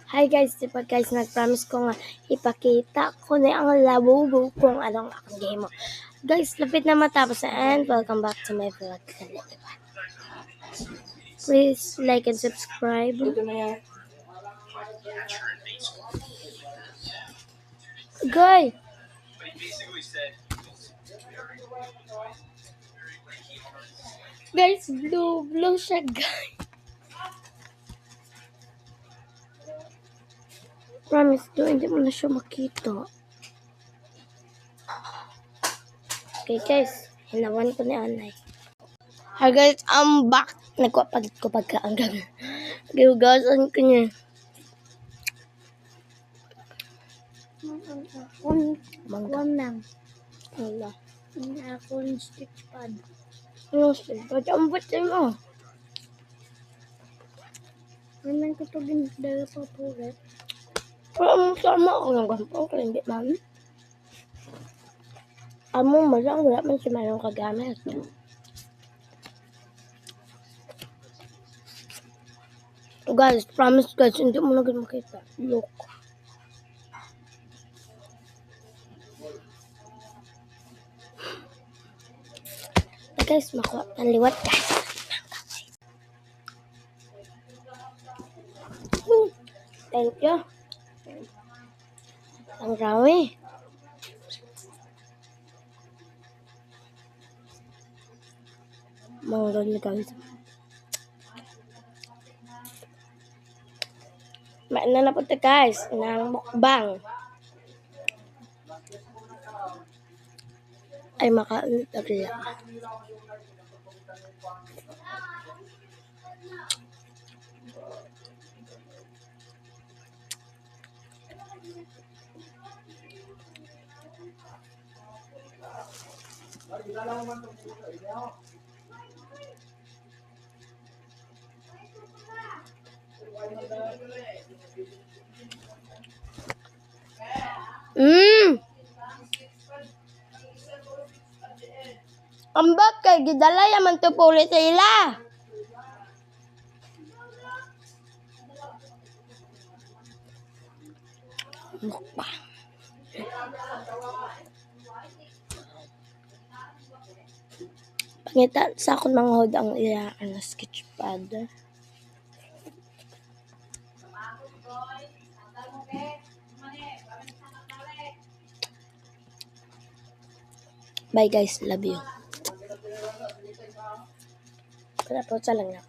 Hi guys, diba guys, nag-promise ko nga ipakita ko na ang labubo kung anong akong game mo. Guys, lapit na matapos na and welcome back to my vlog. Please like and subscribe. Ito na yan. Guys! Guys, blue siya guys. Promise to, hindi mo na siya makita. Okay guys, hinawan ko ni Anay. Hi guys, I'm back. Nagpapalit ko pagkaanggang. Gihugasan ko niya. Lang. Wala. Hindi ako yung stitch pad. Ano siya? Ba't ang batin mo? Naman ko ito ginagdala pa po rin. Pero sama ako ng gampang kaya hindi mami. Amo malang wala man siya mayroong kagamit. Guys, promise guys, hindi mo na ganun makita. Look. Guys, makuha ng liwat guys. Thank you. Ang rami. Mangga niya guys. Maana na po ito guys, ng mukbang. Ay makaulit agla. Ambak kay gidala yaman to puli sa ila. Mukbang. Pangita sa akong manghod ang ilaan na sketch pad. Bye guys, love you. Wala po, lang na.